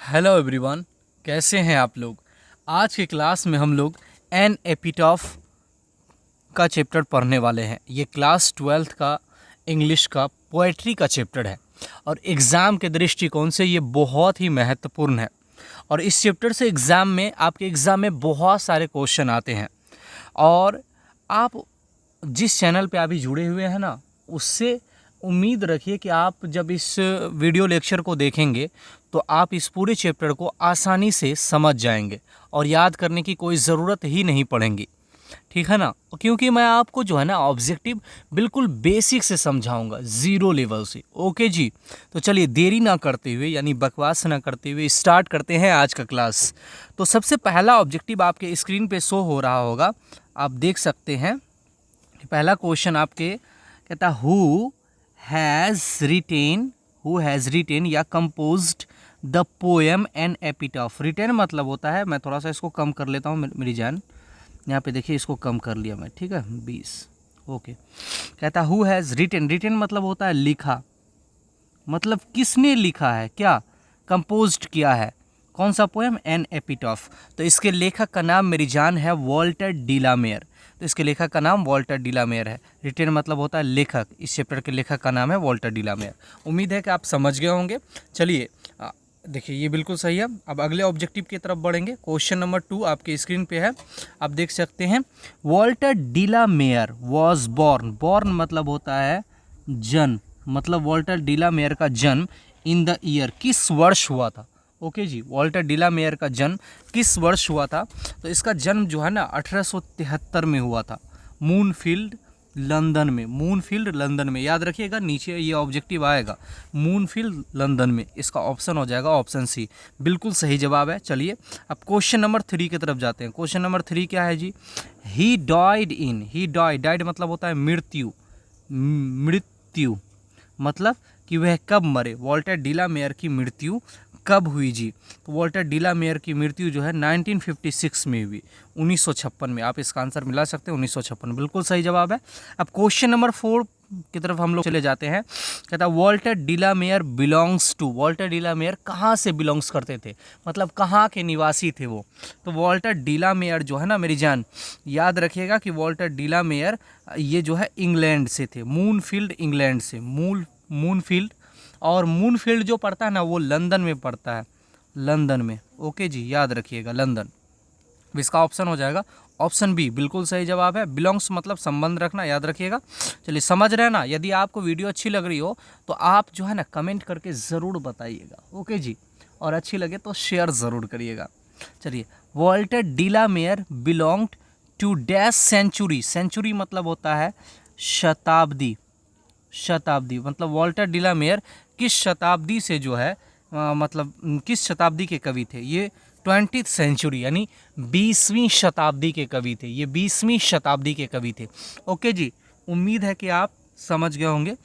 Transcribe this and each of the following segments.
Hello everyone, कैसे हैं आप लोग। आज की क्लास में हम लोग एन एपिटॉफ का चैप्टर पढ़ने वाले हैं। ये क्लास 12th का इंग्लिश का पोएट्री का चैप्टर है और एग्ज़ाम के दृष्टिकोण से ये बहुत ही महत्वपूर्ण है। और इस चैप्टर से आपके एग्ज़ाम में बहुत सारे क्वेश्चन आते हैं। और आप जिस चैनल पे अभी जुड़े हुए हैं ना, उससे उम्मीद रखिए कि आप जब इस वीडियो लेक्चर को देखेंगे तो आप इस पूरे चैप्टर को आसानी से समझ जाएंगे और याद करने की कोई ज़रूरत ही नहीं पड़ेगी, ठीक है ना। क्योंकि मैं आपको जो है ना ऑब्जेक्टिव बिल्कुल बेसिक से समझाऊंगा, ज़ीरो लेवल से। ओके जी, तो चलिए देरी ना करते हुए यानी बकवास ना करते हुए स्टार्ट करते हैं आज का क्लास। तो सबसे पहला ऑब्जेक्टिव आपके स्क्रीन पे शो हो रहा होगा, आप देख सकते हैं। पहला क्वेश्चन आपके कहता हु हैज़ रिटेन या composed the poem an epitaph. Written मतलब होता है, मैं थोड़ा सा इसको कम कर लेता हूँ मेरी जान, यहाँ पे देखिए इसको कम कर लिया मैं, ठीक है 20। ओके, कहता हु हैज़ रिटेन, रिटेन मतलब होता है लिखा, मतलब किसने लिखा है, क्या कंपोज्ड किया है, कौन सा पोएम, एन एपिटॉफ। तो इसके लेखक का नाम मेरी जान है वॉल्टर डिलामेयर। तो इसके लेखक का नाम वॉल्टर डिलामेयर है। रिटेन मतलब होता है लेखक, इस चैप्टर के लेखक का नाम है वॉल्टर डिलामेयर। उम्मीद है कि आप समझ गए होंगे। चलिए देखिए ये बिल्कुल सही है। अब अगले ऑब्जेक्टिव की तरफ बढ़ेंगे। क्वेश्चन नंबर 2 आपके स्क्रीन पे है, आप देख सकते हैं। वॉल्टर डिलामेयर वॉज बॉर्न, बॉर्न मतलब होता है जन्म, मतलब वॉल्टर डिलामेयर का जन्म इन द ईयर, किस वर्ष हुआ था। ओके जी, वॉल्टर डिलामेयर का जन्म किस वर्ष हुआ था। तो इसका जन्म जो है ना 1873 में हुआ था, मूनफील्ड लंदन में। मूनफील्ड लंदन में, याद रखिएगा नीचे ये ऑब्जेक्टिव आएगा, मूनफील्ड लंदन में। इसका ऑप्शन हो जाएगा ऑप्शन सी, बिल्कुल सही जवाब है। चलिए अब क्वेश्चन नंबर 3 की तरफ जाते हैं। क्वेश्चन नंबर 3 क्या है जी। ही डाइड मतलब होता है मृत्यु, मृत्यु मतलब कि वह कब मरे। वॉल्टर डिलामेयर की मृत्यु कब हुई जी। तो वॉल्टर डिलामेयर की मृत्यु जो है 1956 में हुई, 1956 में। आप इसका आंसर मिला सकते हैं 1956, बिल्कुल सही जवाब है। अब क्वेश्चन नंबर 4 की तरफ हम लोग चले जाते हैं। कहता है वॉल्टर डिलामेयर बिलोंग्स टू, वॉल्टर डिलामेयर कहाँ से बिलोंग्स करते थे, मतलब कहाँ के निवासी थे वो। तो वॉल्टर डिलामेयर जो है ना मेरी जान, याद रखिएगा कि वॉल्टर डिलामेयर ये जो है इंग्लैंड से थे, मूनफील्ड इंग्लैंड से, मूनफील्ड। और मूनफील्ड जो पड़ता है ना वो लंदन में पड़ता है, लंदन में। ओके जी, याद रखिएगा लंदन। इसका ऑप्शन हो जाएगा ऑप्शन बी, बिल्कुल सही जवाब है। बिलोंग्स मतलब संबंध रखना, याद रखिएगा। चलिए समझ रहे हैं ना। यदि आपको वीडियो अच्छी लग रही हो तो आप जो है ना कमेंट करके ज़रूर बताइएगा, ओके जी। और अच्छी लगे तो शेयर ज़रूर करिएगा। चलिए, Walter de la Mare belonged to dash century, century मतलब होता है शताब्दी, शताब्दी मतलब वॉल्टर डिलामेयर किस शताब्दी से जो है मतलब किस शताब्दी के कवि थे। ये 20th सेंचुरी यानी 20वीं शताब्दी के कवि थे, ये 20वीं शताब्दी के कवि थे। ओके जी, उम्मीद है कि आप समझ गए होंगे।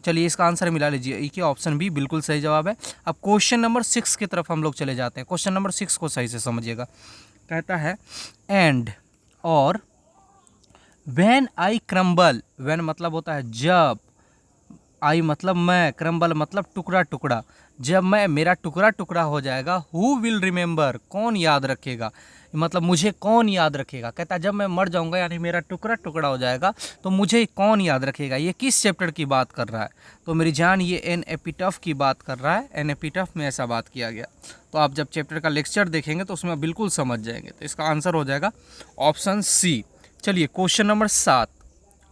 चलिए इसका आंसर मिला लीजिए, ये ऑप्शन बी बिल्कुल सही जवाब है। अब क्वेश्चन नंबर 6 की तरफ हम लोग चले जाते हैं। क्वेश्चन नंबर 6 को सही से समझिएगा। कहता है एंड और व्हेन आई क्रम्बल, व्हेन मतलब होता है जब, आई मतलब मैं, क्रम्बल मतलब टुकड़ा टुकड़ा, जब मैं मेरा टुकड़ा टुकड़ा हो जाएगा, हु विल रिमेंबर कौन याद रखेगा, मतलब मुझे कौन याद रखेगा। कहता है जब मैं मर जाऊंगा यानी मेरा टुकड़ा टुकड़ा हो जाएगा तो मुझे कौन याद रखेगा। ये किस चैप्टर की बात कर रहा है तो मेरी जान ये एन एपिटॉफ की बात कर रहा है। एन एपिटॉफ में ऐसा बात किया गया। तो आप जब चैप्टर का लेक्चर देखेंगे तो उसमें बिल्कुल समझ जाएंगे। तो इसका आंसर हो जाएगा ऑप्शन सी। चलिए क्वेश्चन नंबर 7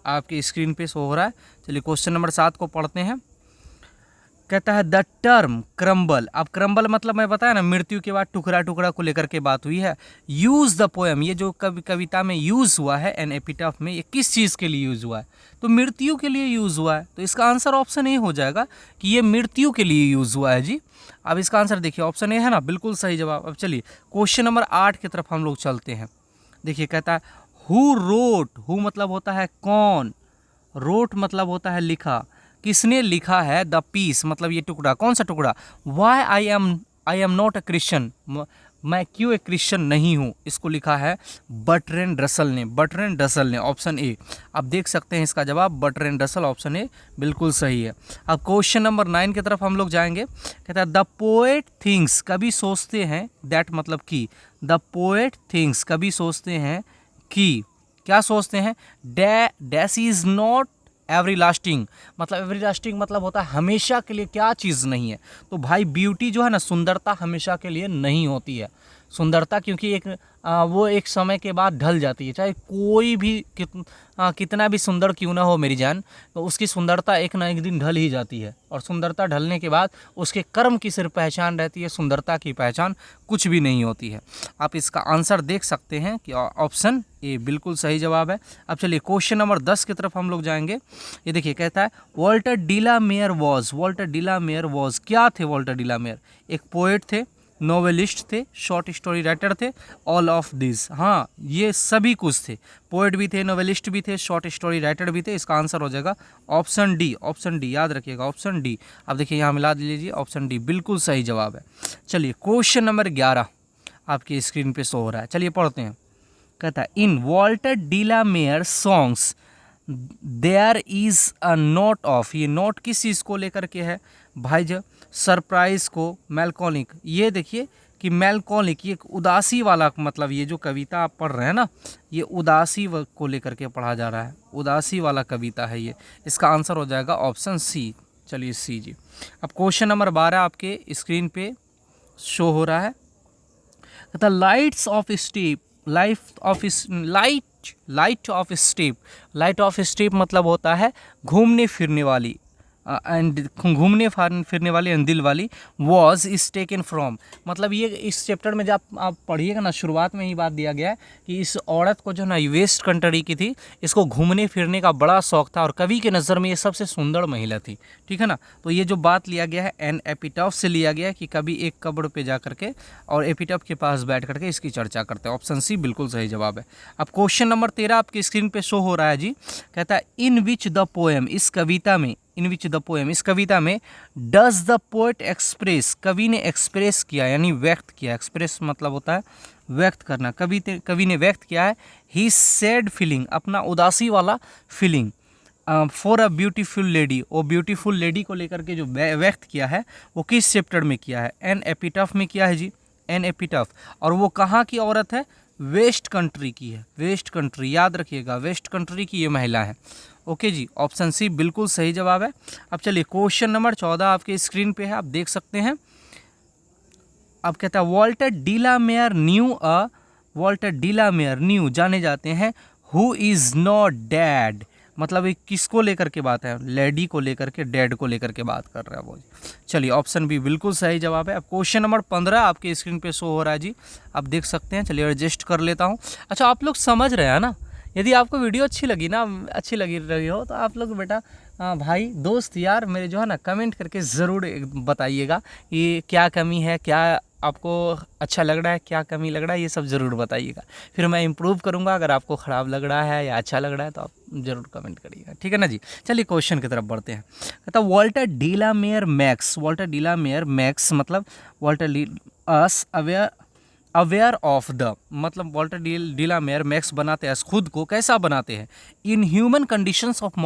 आपकी स्क्रीन पे शो हो रहा है। चलिए क्वेश्चन नंबर 7 को पढ़ते हैं। कहता है द टर्म क्रम्बल, अब क्रम्बल मतलब मैं बताया ना मृत्यु के बाद टुकड़ा टुकड़ा को लेकर के बात हुई है। यूज़ द पोएम, ये जो कविता में यूज़ हुआ है एन एपिटॉफ में, ये किस चीज़ के लिए यूज़ हुआ है तो मृत्यु के लिए यूज़ हुआ है। तो इसका आंसर ऑप्शन ए हो जाएगा कि ये मृत्यु के लिए यूज़ हुआ है जी। अब इसका आंसर देखिए ऑप्शन ए है ना, बिल्कुल सही जवाब। अब चलिए क्वेश्चन नंबर 8 की तरफ हम लोग चलते हैं। देखिए कहता है हु रोट, हु मतलब होता है कौन, रोट मतलब होता है लिखा, किसने लिखा है द पीस मतलब ये टुकड़ा, कौन सा टुकड़ा, why I am not a Christian, मैं क्यों एक क्रिश्चियन नहीं हूँ, इसको लिखा है बर्ट्रैंड रसल ने, बर्ट्रैंड रसल ने, ऑप्शन ए। आप देख सकते हैं इसका जवाब बर्ट्रैंड रसल, ऑप्शन ए बिल्कुल सही है। अब क्वेश्चन नंबर 9 की तरफ हम लोग जाएंगे। कहता है द पोएट थिंग्स, कभी सोचते हैं, दैट मतलब कि, द पोएट थिंग्स कभी सोचते हैं कि, क्या सोचते हैं, dash is not every lasting, मतलब एवरी लास्टिंग मतलब होता है हमेशा के लिए क्या चीज़ नहीं है। तो भाई ब्यूटी जो है ना, सुंदरता हमेशा के लिए नहीं होती है। सुंदरता क्योंकि वो एक समय के बाद ढल जाती है, चाहे कोई भी कितना भी सुंदर क्यों ना हो मेरी जान, तो उसकी सुंदरता एक ना एक दिन ढल ही जाती है। और सुंदरता ढलने के बाद उसके कर्म की सिर्फ पहचान रहती है, सुंदरता की पहचान कुछ भी नहीं होती है। आप इसका आंसर देख सकते हैं कि ऑप्शन ए बिल्कुल सही जवाब है। अब चलिए क्वेश्चन नंबर 10 की तरफ हम लोग जाएंगे। ये देखिए कहता है वॉल्टर डिलामेयर वॉज, वॉल्टर डिलामेयर वॉज, क्या थे वॉल्टर डिलामेयर, एक पोएट थे, नोवेलिस्ट थे, शॉर्ट स्टोरी राइटर थे, ऑल ऑफ दिस, हाँ ये सभी कुछ थे, पोएट भी थे, नोवेलिस्ट भी थे, शॉर्ट स्टोरी राइटर भी थे। इसका आंसर हो जाएगा ऑप्शन डी, ऑप्शन डी याद रखिएगा, ऑप्शन डी। अब देखिए यहाँ मिला लीजिए, ऑप्शन डी बिल्कुल सही जवाब है। चलिए क्वेश्चन नंबर 11 आपकी स्क्रीन पे शो हो रहा है, चलिए पढ़ते हैं। कहता है in Walter de la Mare songs there is a note of, ये नोट किस चीज़ को लेकर के है भाई, जो सरप्राइज को, मेलकॉनिक, ये देखिए कि मेलकॉनिक ये उदासी वाला, मतलब ये जो कविता आप पढ़ रहे हैं ना, ये उदासी को लेकर के पढ़ा जा रहा है, उदासी वाला कविता है ये। इसका आंसर हो जाएगा ऑप्शन सी। चलिए सी जी। अब क्वेश्चन नंबर 12 आपके स्क्रीन पे शो हो रहा है। कहता lights off step, light of step, light of step मतलब होता है घूमने फिरने वाली, एंड घूमने फिरने वाली एंड दिल वाली, वॉज इज टेकन फ्रॉम, मतलब ये इस चैप्टर में जब आप पढ़िएगा ना, शुरुआत में ही बात दिया गया है कि इस औरत को जो ना वेस्ट कंट्री की थी, इसको घूमने फिरने का बड़ा शौक था और कवि के नज़र में ये सबसे सुंदर महिला थी, ठीक है ना। तो ये जो बात लिया गया है एन एपिटॉफ से लिया गया है कि कभी एक कब्र पे जा करके और एपिटॉफ के पास बैठ करके इसकी चर्चा करते हैं। ऑप्शन सी बिल्कुल सही जवाब है। अब क्वेश्चन नंबर 13 आपकी स्क्रीन पे शो हो रहा है जी। कहता है इन विच द पोएम, इस कविता में, इन विच द पोएम, इस कविता में डज द पोएट एक्सप्रेस, कवि ने एक्सप्रेस किया यानी व्यक्त किया, एक्सप्रेस मतलब होता है व्यक्त करना, कवि ने व्यक्त किया है ही सैड फीलिंग, अपना उदासी वाला feeling, for a beautiful lady, वो ब्यूटीफुल लेडी को लेकर के जो व्यक्त किया है वो किस चैप्टर में किया है, एन एपिटॉफ में किया है जी, एन एपिटॉफ। और वो कहाँ की औरत है, वेस्ट कंट्री की है, वेस्ट कंट्री याद रखिएगा, वेस्ट कंट्री की ये महिला है। ओके जी, ऑप्शन सी बिल्कुल सही जवाब है। अब चलिए क्वेश्चन नंबर 14 आपके स्क्रीन पे है, आप देख सकते हैं। अब कहता है वॉल्टर डिलामेयर न्यू वॉल्टर डिलामेयर न्यू जाने जाते हैं हु इज़ नॉट डैड, मतलब ये किसको लेकर के बात है, लेडी को लेकर के, डैड को लेकर के बात कर रहा है वो। चलिए ऑप्शन बी बिल्कुल सही जवाब है। अब क्वेश्चन नंबर 15 आपके स्क्रीन पे शो हो रहा है जी, आप देख सकते हैं। चलिए एडजस्ट कर लेता हूँ। अच्छा आप लोग समझ रहे हैं ना, यदि आपको वीडियो अच्छी लगी ना, अच्छी लगी रही हो तो आप लोग बेटा भाई दोस्त यार मेरे जो है ना कमेंट करके ज़रूर बताइएगा कि क्या कमी है, क्या आपको अच्छा लग रहा है, क्या कमी लग रहा है, ये सब ज़रूर बताइएगा, फिर मैं इम्प्रूव करूँगा। अगर आपको ख़राब लग रहा है या अच्छा लग रहा है तो आप ज़रूर कमेंट करिएगा, ठीक है ना जी। चलिए क्वेश्चन की तरफ बढ़ते हैं। कहता वॉल्टर डिलामेयर मैक्स, वॉल्टर डिलामेयर मैक्स मतलब Walter us aware of the, मतलब वॉल्टर डिलामेयर मैक्स बनाते हैं खुद को, कैसा बनाते हैं, in human conditions of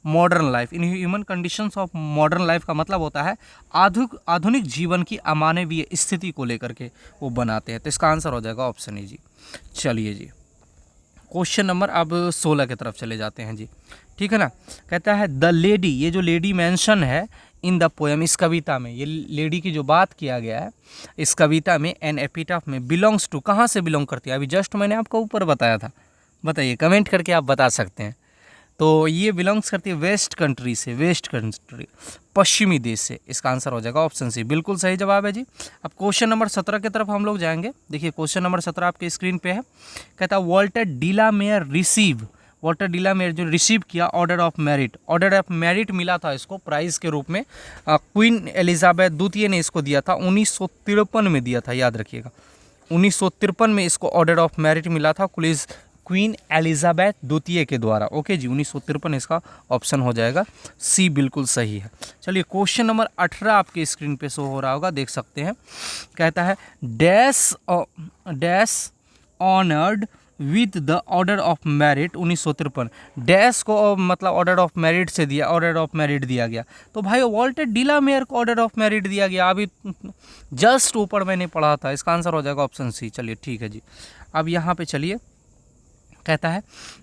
modern life, in human conditions of modern life का मतलब होता है आधुनिक जीवन की अमानवीय स्थिति को लेकर के वो बनाते हैं। तो इसका आंसर हो जाएगा ऑप्शन ए जी। चलिए जी क्वेश्चन नंबर अब 16 की तरफ चले जाते हैं जी, ठीक है ना। कहता है द लेडी, ये जो लेडी मेंशन है इन द पोएम, इस कविता में, ये लेडी की जो बात किया गया है इस कविता में, एन एपिटॉफ में, बिलोंग्स टू, कहाँ से बिलोंग करती है, अभी जस्ट मैंने आपको ऊपर बताया था, बताइए कमेंट करके आप बता सकते हैं। तो ये बिलोंग्स करती है वेस्ट कंट्री से, वेस्ट कंट्री पश्चिमी देश से। इसका आंसर हो जाएगा ऑप्शन सी, बिल्कुल सही जवाब है जी। अब क्वेश्चन नंबर 17 की तरफ हम लोग जाएंगे। देखिए क्वेश्चन नंबर 17 आपके स्क्रीन पे है। कहता है वॉल्टर डिलामेयर रिसीव, वॉल्टर डिलामेयर जो रिसीव किया order of merit, order of merit मिला था इसको प्राइज़ के रूप में, क्वीन एलिजाबेथ द्वितीय ने इसको दिया था, 1953 में दिया था, याद रखिएगा 1953 में इसको ऑर्डर ऑफ मेरिट मिला था क्वीन एलिजाबेथ द्वितीय के द्वारा। ओके जी, 1953 इसका ऑप्शन हो जाएगा, सी बिल्कुल सही है। चलिए क्वेश्चन नंबर 18 आपके स्क्रीन पे शो हो रहा होगा, देख सकते हैं। कहता है dash honoured with the order of merit 1953। Dash को मतलब ऑर्डर ऑफ मेरिट से दिया, ऑर्डर ऑफ मेरिट दिया गया, तो भाई वॉल्टर डिलामेयर को ऑर्डर ऑफ मेरिट दिया गया। अभी जस्ट ऊपर मैंने पढ़ा था, इसका आंसर हो जाएगा ऑप्शन सी। चलिए ठीक है जी, अब यहाँ पे चलिए, कहता है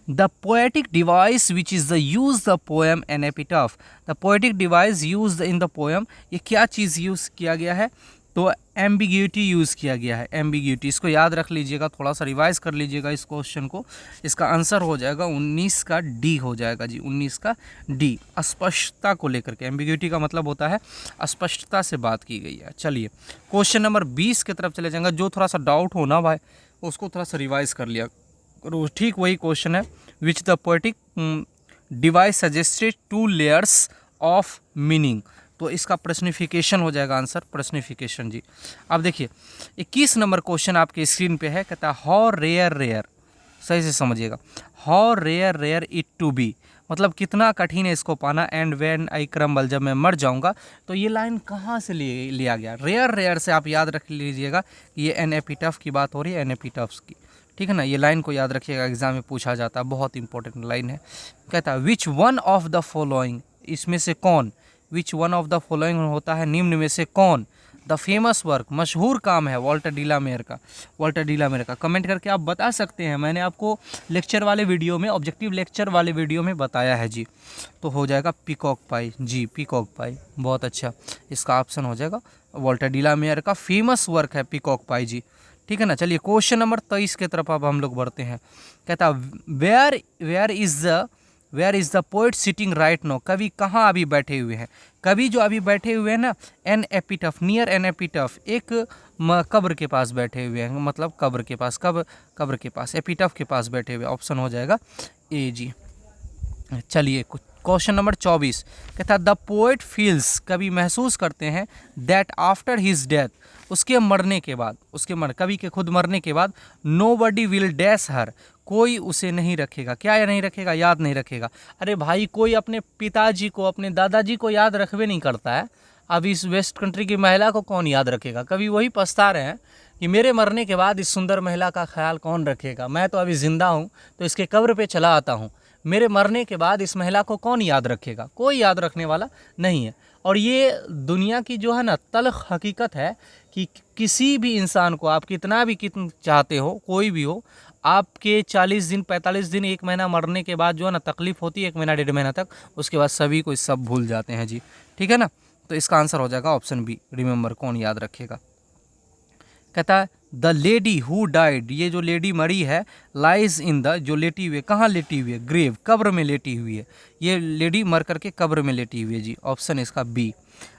the poetic device which is the use the poem an epitaph. The poetic device use in the poem, ये क्या चीज़ यूज़ किया गया है, तो एम्बिग्यूटी यूज़ किया गया है। एम्बिग्यूटी, इसको याद रख लीजिएगा, थोड़ा सा रिवाइज कर लीजिएगा इस क्वेश्चन को। इसका आंसर हो जाएगा 19 का डी हो जाएगा जी, 19 का डी। अस्पष्टता को लेकर के, एम्बिग्यूटी का मतलब होता है अस्पष्टता से बात की गई है। चलिए क्वेश्चन नंबर 20 की तरफ चले जाएंगे। जो थोड़ा सा डाउट हो ना भाई, उसको थोड़ा सा रिवाइज कर लिया, ठीक वही क्वेश्चन है। Which the poetic device suggested 2 layers of meaning, तो इसका प्रश्निफिकेशन हो जाएगा आंसर, प्रश्निफिकेशन जी। अब देखिए 21 नंबर क्वेश्चन आपके स्क्रीन पे है, कहता है हाउ रेयर, सही से समझिएगा, how rare it to be, मतलब कितना कठिन है इसको पाना। एंड व्हेन आई क्रम्बल, जब मैं मर जाऊंगा। तो ये लाइन कहाँ से लिया गया, रेयर से आप याद रख लीजिएगा कि ये एन एपिटाफ की बात हो रही है, एन एपिटाफ की, ठीक है ना। ये लाइन को याद रखिएगा, एग्जाम में पूछा जाता है, बहुत इंपॉर्टेंट लाइन है। कहता है which one of the following, इसमें से कौन, which one of the following होता है निम्न में से कौन, द फेमस वर्क, मशहूर काम है वॉल्टर डिलामेयर का। कमेंट करके आप बता सकते हैं, मैंने आपको लेक्चर वाले वीडियो में, ऑब्जेक्टिव लेक्चर वाले वीडियो में बताया है जी। तो हो जाएगा पीकॉक पाई जी, पीकॉक पाई, बहुत अच्छा, इसका ऑप्शन हो जाएगा वॉल्टर डिलामेयर का फेमस वर्क है पीकॉक पाई जी, ठीक है ना। चलिए क्वेश्चन नंबर 23 के तरफ अब हम लोग बढ़ते हैं। कहता where is the poet sitting right no, कवि कहाँ अभी बैठे हुए हैं। कवि जो अभी बैठे हुए हैं ना, एन एपिटफ, नियर एन एपिटफ, एक कब्र के पास बैठे हुए हैं, मतलब कब्र के पास, कब्र के पास, एपिटफ के पास बैठे हुए, ऑप्शन हो जाएगा ए जी। चलिए क्वेश्चन नंबर 24 कहता है द पोएट फील्स, कवि महसूस करते हैं, दैट आफ्टर हिज डेथ, उसके मरने के बाद, कवि के खुद मरने के बाद, नोबडी विल डैश हर, कोई उसे नहीं रखेगा, क्या या नहीं रखेगा, याद नहीं रखेगा। अरे भाई कोई अपने पिताजी को, अपने दादाजी को याद रखबे नहीं करता है, अब इस वेस्ट कंट्री की महिला को कौन याद रखेगा। कवि वही पछता रहे हैं कि मेरे मरने के बाद इस सुंदर महिला का ख्याल कौन रखेगा, मैं तो अभी जिंदा हूँ तो इसके कब्र पे चला आता हूँ, मेरे मरने के बाद इस महिला को कौन याद रखेगा, कोई याद रखने वाला नहीं है। और ये दुनिया की जो है ना तल्ख हकीकत है कि किसी भी इंसान को आप कितना भी चाहते हो, कोई भी हो, आपके 40 दिन 45 दिन 1 महीना मरने के बाद जो है ना तकलीफ होती है, 1 महीना 1.5 महीना तक, उसके बाद सभी को सब भूल जाते हैं जी, ठीक है ना। तो इसका आंसर हो जाएगा ऑप्शन बी, रिमेंबर, कौन याद रखेगा। कहता है द लेडी हु डाइड, ये जो लेडी मरी है, लाइज इन द, जो लेटी हुई है, कहाँ लेटी हुई है, ग्रेव, कब्र में लेटी हुई है, ये लेडी मर करके कब्र में लेटी हुई है जी, ऑप्शन इसका बी।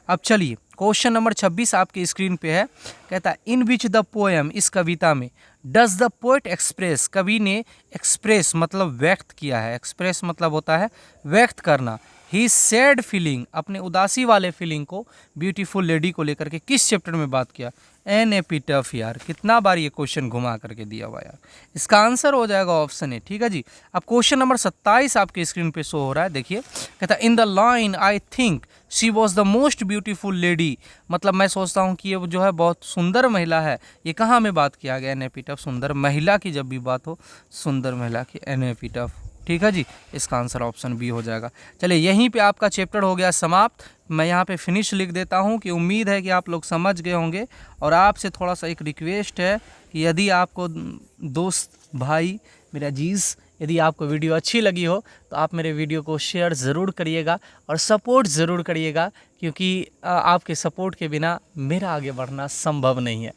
अब चलिए क्वेश्चन नंबर 26 आपके स्क्रीन पे है, कहता है इन विच द पोएम, इस कविता में, डज द पोएट एक्सप्रेस, कवि ने एक्सप्रेस मतलब व्यक्त किया है, एक्सप्रेस मतलब होता है व्यक्त करना, ही सैड फीलिंग, अपने उदासी वाले फीलिंग को ब्यूटीफुल लेडी को लेकर के किस चैप्टर में बात किया, एन एपिटफ। यार कितना बार ये क्वेश्चन घुमा करके दिया हुआ यार, इसका आंसर हो जाएगा ऑप्शन ए, ठीक है जी। अब क्वेश्चन नंबर 27 आपके स्क्रीन पे शो हो रहा है, देखिए, कहता in the line I think she was the most beautiful lady, मतलब मैं सोचता हूँ कि ये जो है बहुत सुंदर महिला है, ये कहाँ में बात किया गया, एन एपिटफ, सुंदर महिला की जब भी बात हो, सुंदर महिला की, एन एपिटफ, ठीक है जी। इसका आंसर ऑप्शन बी हो जाएगा। चलिए यहीं पे आपका चैप्टर हो गया समाप्त, मैं यहाँ पे फिनिश लिख देता हूँ कि उम्मीद है कि आप लोग समझ गए होंगे। और आपसे थोड़ा सा एक रिक्वेस्ट है कि यदि आपको दोस्त भाई मेरा अजीज़, यदि आपको वीडियो अच्छी लगी हो तो आप मेरे वीडियो को शेयर ज़रूर करिएगा और सपोर्ट ज़रूर करिएगा, क्योंकि आपके सपोर्ट के बिना मेरा आगे बढ़ना संभव नहीं है।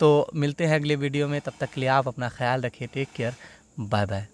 तो मिलते हैं अगले वीडियो में, तब तक के लिए आप अपना ख्याल रखिए, टेक केयर, बाय बाय।